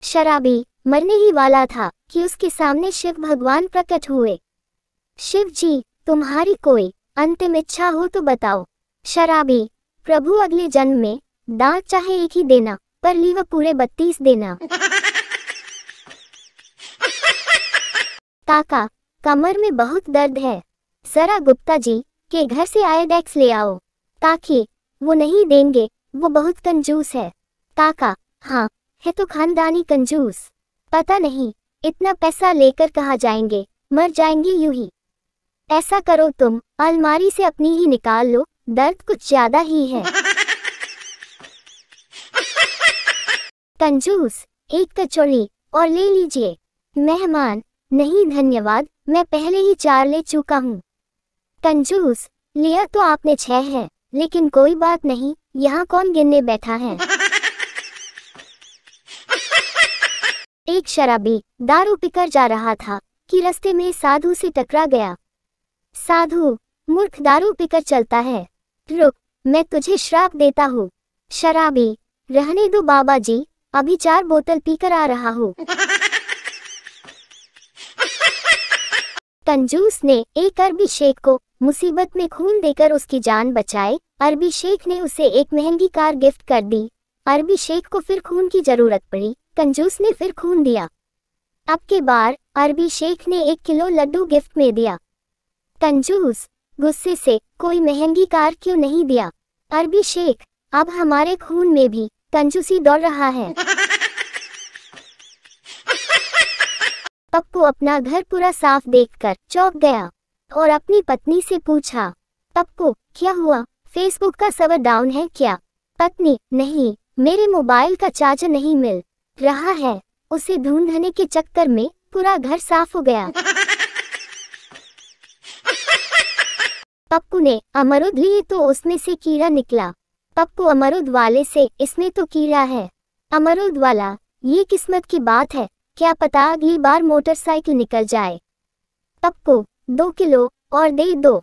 शराबी मरने ही वाला था कि उसके सामने शिव भगवान प्रकट हुए। शिव जी, तुम्हारी कोई अंतिम इच्छा हो तो बताओ। शराबी, प्रभु अगले जन्म में दांत चाहे एक ही देना, पर लीवर पूरे 32 देना। काका, कमर में बहुत दर्द है, जरा गुप्ता जी के घर से आयोडेक्स ले आओ। काकी, वो नहीं देंगे, वो बहुत कंजूस है। काका, हाँ, है तो खानदानी कंजूस। पता नहीं इतना पैसा लेकर कहाँ जाएंगे, मर जाएंगे यूं ही। ऐसा करो तुम अलमारी से अपनी ही निकाल लो, दर्द कुछ ज्यादा ही है। कंजूस, एक कचौड़ी और ले लीजिए। मेहमान, नहीं धन्यवाद, मैं पहले ही 4 ले चुका हूँ। कंजूस, लिया तो आपने 6 है, लेकिन कोई बात नहीं, यहाँ कौन गिनने बैठा है। एक शराबी दारू पीकर जा रहा था कि रास्ते में साधु से टकरा गया। साधु, मूर्ख दारू पीकर चलता है, रुक, मैं तुझे श्राप देता हूँ। शराबी, रहने दो बाबा जी, अभी 4 बोतल पीकर आ रहा हूँ। कंजूस ने एक अरबी शेख को मुसीबत में खून देकर उसकी जान बचाई। अरबी शेख ने उसे एक महंगी कार गिफ्ट कर दी। अरबी शेख को फिर खून की जरूरत पड़ी, कंजूस ने फिर खून दिया। अब के बार अरबी शेख ने 1 किलो लड्डू गिफ्ट में दिया। कंजूस गुस्से से, कोई महंगी कार क्यों नहीं दिया। अरबी शेख, अब हमारे खून में भी कंजूसी दौड़ रहा है। पप्पू अपना घर पूरा साफ देखकर चौंक गया और अपनी पत्नी से पूछा, पप्पू क्या हुआ, फेसबुक का सर्वर डाउन है क्या। पत्नी, नहीं, मेरे मोबाइल का चार्जर नहीं मिल रहा है, उसे ढूंढने के चक्कर में पूरा घर साफ हो गया। पप्पू ने अमरूद लिए तो उसमें से कीड़ा निकला। पप्पू अमरूद वाले से, इसमें तो कीड़ा है। अमरूद वाला, ये किस्मत की बात है, क्या पता अगली बार मोटरसाइकिल निकल जाए। पप्पू, 2 किलो और दे दो।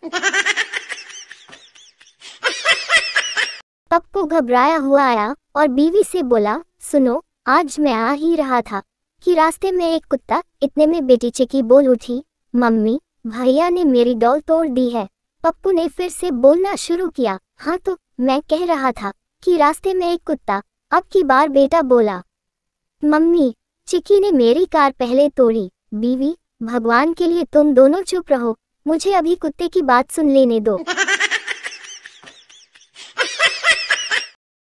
पप्पू घबराया हुआ आया और बीवी से बोला, सुनो, आज मैं आ ही रहा था कि रास्ते में एक कुत्ता, इतने में बेटी चिकी बोल उठी, मम्मी, भैया ने मेरी डॉल तोड़ दी है। पप्पू ने फिर से बोलना शुरू किया, हाँ तो मैं कह रहा था कि रास्ते में एक कुत्ता। अब की बार बेटा बोला, मम्मी, चिकी ने मेरी कार पहले तोड़ी। बीवी, भगवान के लिए तुम दोनों चुप रहो, मुझे अभी कुत्ते की बात सुन लेने दो।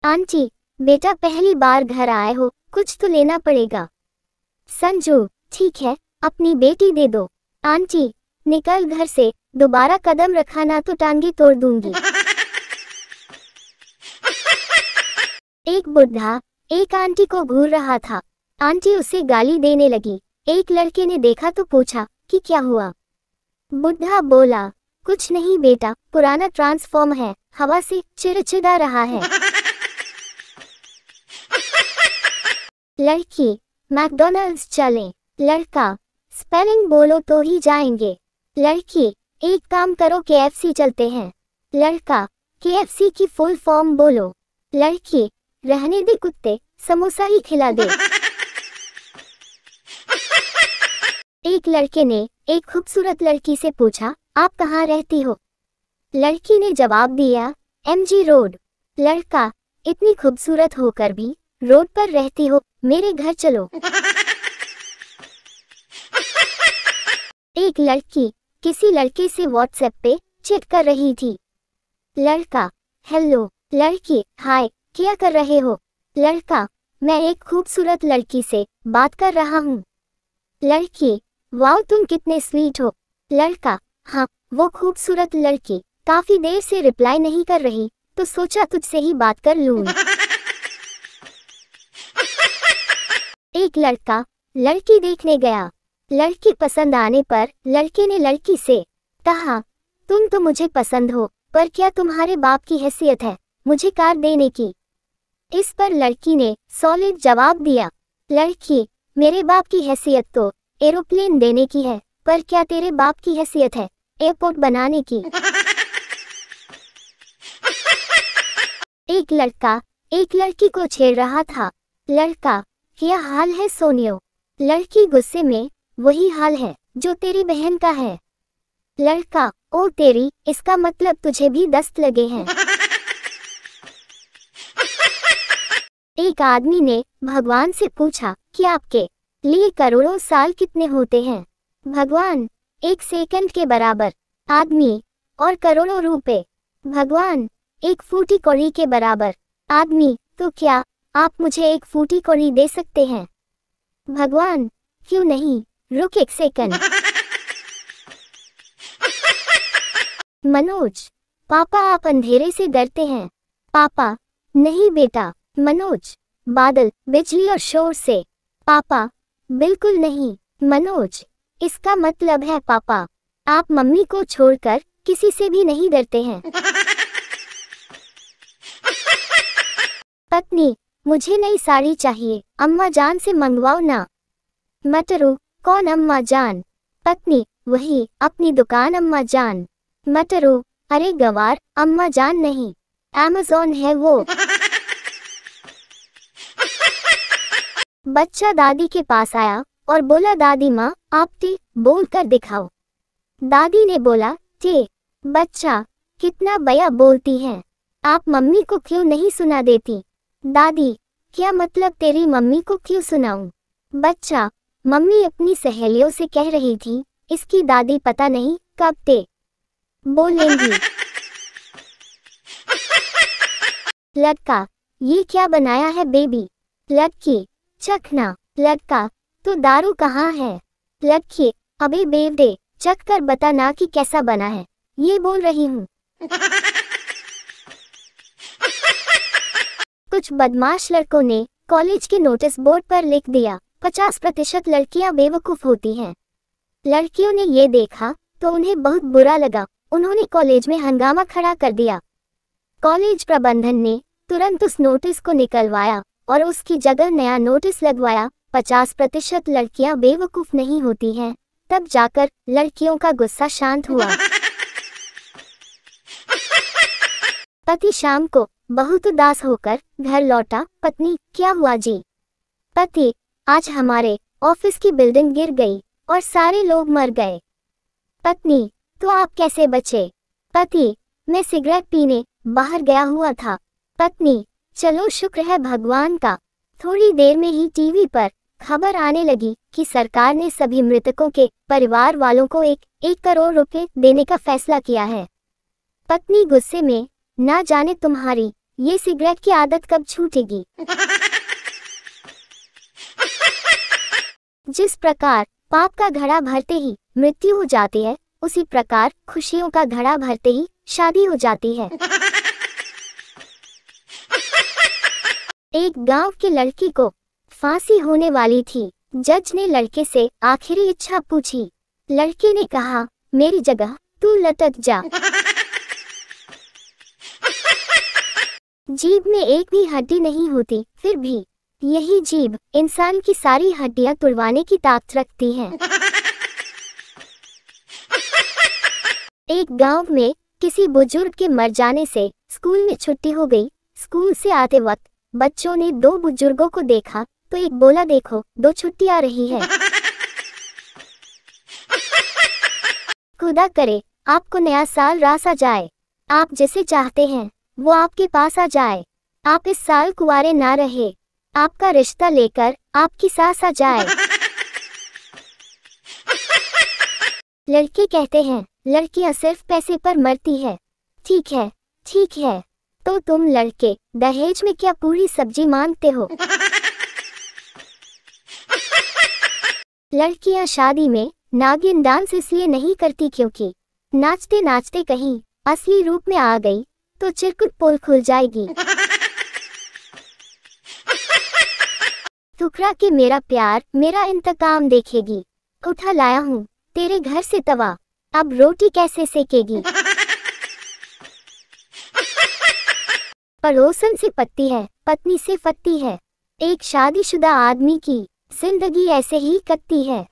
आंटी, बेटा पहली बार घर आए हो, कुछ तो लेना पड़ेगा। संजू, ठीक है, अपनी बेटी दे दो। आंटी, निकल घर से, दोबारा कदम रखा ना तो टांगे तोड़ दूंगी। एक बुढ़ा एक आंटी को घूर रहा था। आंटी उसे गाली देने लगी। एक लड़के ने देखा तो पूछा कि क्या हुआ। बुढ़ा बोला, कुछ नहीं बेटा, पुराना ट्रांसफॉर्म है, हवा से चिड़चिड़ा रहा है। लड़की, मैकडॉनल्ड्स चलें। लड़का, स्पेलिंग बोलो तो ही जाएंगे। लड़की, एक काम करो, KFC चलते हैं। लड़का, KFC की फुल फॉर्म बोलो। लड़की, रहने दे कुत्ते, समोसा ही खिला दे। एक लड़के ने एक खूबसूरत लड़की से पूछा, आप कहाँ रहती हो। लड़की ने जवाब दिया, MG रोड। लड़का, इतनी खूबसूरत होकर भी रोड पर रहती हो, मेरे घर चलो। एक लड़की किसी लड़के से व्हाट्सएप पे चैट कर रही थी। लड़का, हेलो। लड़की, हाय, क्या कर रहे हो। लड़का, मैं एक खूबसूरत लड़की से बात कर रहा हूँ। लड़की, वाओ, तुम कितने स्वीट हो। लड़का, हाँ, वो खूबसूरत लड़की काफी देर से रिप्लाई नहीं कर रही, तो सोचा तुझसे ही बात कर लूं। एक लड़का लड़की देखने गया। लड़की पसंद आने पर लड़के ने लड़की से कहा, तुम तो मुझे पसंद हो, पर क्या तुम्हारे बाप की हैसियत है मुझे कार देने की। इस पर लड़की ने सॉलिड जवाब दिया। लड़की, मेरे बाप की हैसियत तो एरोप्लेन देने की है, पर क्या तेरे बाप की हैसियत है एयरपोर्ट बनाने की। एक लड़का एक लड़की को छेड़ रहा था। लड़का, क्या हाल है सोनियो? लड़की गुस्से में, वही हाल है जो तेरी बहन का है। लड़का, ओ तेरी, इसका मतलब तुझे भी दस्त लगे हैं। एक आदमी ने भगवान से पूछा कि आपके लिए करोड़ों साल कितने होते हैं? भगवान, 1 सेकंड के बराबर। आदमी, और करोड़ों रुपए? भगवान, 1 फूटी कौड़ी के बराबर। आदमी, तो क्या आप मुझे 1 फूटी कौड़ी दे सकते हैं? भगवान, क्यों नहीं, रुक 1 सेकंड। मनोज, पापा आप अंधेरे से डरते हैं। पापा, नहीं बेटा। मनोज, बादल, बिजली और शोर से। पापा, बिल्कुल नहीं। मनोज, इसका मतलब है पापा, आप मम्मी को छोड़कर किसी से भी नहीं डरते हैं। पत्नी, मुझे नई साड़ी चाहिए, अम्मा जान से मंगवाओ ना। मटरू, कौन अम्मा जान? पत्नी, वही, अपनी दुकान अम्मा जान। मटरू, अरे गवार, अम्मा जान नहीं, अमेज़न है वो। बच्चा दादी के पास आया और बोला, दादी माँ, आप टे बोल कर दिखाओ। दादी ने बोला, टे। बच्चा, कितना बया बोलती हैं, आप मम्मी को क्यों नहीं सुना देती? दादी, क्या मतलब तेरी मम्मी को क्यों सुनाऊं? बच्चा, मम्मी अपनी सहेलियों से कह रही थी, इसकी दादी पता नहीं कब टे बोलेंगी। लड़का, ये क्या बनाया है बेबी? लड़की, चखना। लड़का, तो दारू कहाँ है? लड़की, अबे बेवड़े, चख कर बता ना कि कैसा बना है, ये बोल रही हूँ। कुछ बदमाश लड़कों ने कॉलेज के नोटिस बोर्ड पर लिख दिया, 50% लड़कियां बेवकूफ होती हैं। लड़कियों ने ये देखा तो उन्हें बहुत बुरा लगा, उन्होंने कॉलेज में हंगामा खड़ा कर दिया। कॉलेज प्रबंधन ने तुरंत उस नोटिस को निकलवाया और उसकी जगह नया नोटिस लगवाया, 50% लड़कियां बेवकूफ नहीं होती हैं। तब जाकर लड़कियों का गुस्सा शांत हुआ। पति शाम को बहुत उदास होकर घर लौटा। पत्नी, क्या हुआ जी? पति, आज हमारे ऑफिस की बिल्डिंग गिर गई और सारे लोग मर गए। पत्नी, तो आप कैसे बचे? पति, मैं सिगरेट पीने बाहर गया हुआ था। पत्नी, चलो शुक्र है भगवान का। थोड़ी देर में ही टीवी पर खबर आने लगी कि सरकार ने सभी मृतकों के परिवार वालों को 1 करोड़ रुपए देने का फैसला किया है। पत्नी गुस्से में, ना जाने तुम्हारी ये सिगरेट की आदत कब छूटेगी। जिस प्रकार पाप का घड़ा भरते ही मृत्यु हो जाती है, उसी प्रकार खुशियों का घड़ा भरते ही शादी हो जाती है। एक गांव की लड़की को फांसी होने वाली थी। जज ने लड़के से आखिरी इच्छा पूछी। लड़के ने कहा, मेरी जगह तू लटक जा। जीभ में एक भी हड्डी नहीं होती, फिर भी यही जीभ इंसान की सारी हड्डियां तुड़वाने की ताकत रखती है। एक गांव में किसी बुजुर्ग के मर जाने से स्कूल में छुट्टी हो गई। स्कूल से आते वक्त बच्चों ने 2 बुजुर्गों को देखा तो एक बोला, देखो 2 छुट्टी आ रही है। खुदा करे आपको नया साल रास आ जाए, आप जिसे चाहते हैं वो आपके पास आ जाए, आप इस साल कुंवारे ना रहे, आपका रिश्ता लेकर आपकी सास आ जाए। लड़के कहते हैं, लड़कियां सिर्फ पैसे पर मरती है। ठीक है, ठीक है, तो तुम लड़के दहेज में क्या पूरी सब्जी मांगते हो? लड़कियां शादी में नागिन डांस इसलिए नहीं करती क्योंकि नाचते नाचते कहीं असली रूप में आ गई तो चिरकुट पोल खुल जाएगी। ठुकरा के मेरा प्यार मेरा इंतकाम देखेगी। उठा लाया हूँ तेरे घर से तवा, अब रोटी कैसे सेकेगी? पड़ोसन से पत्ती है, पत्नी से फत्ती है। एक शादीशुदा आदमी की जिंदगी ऐसे ही कटती है।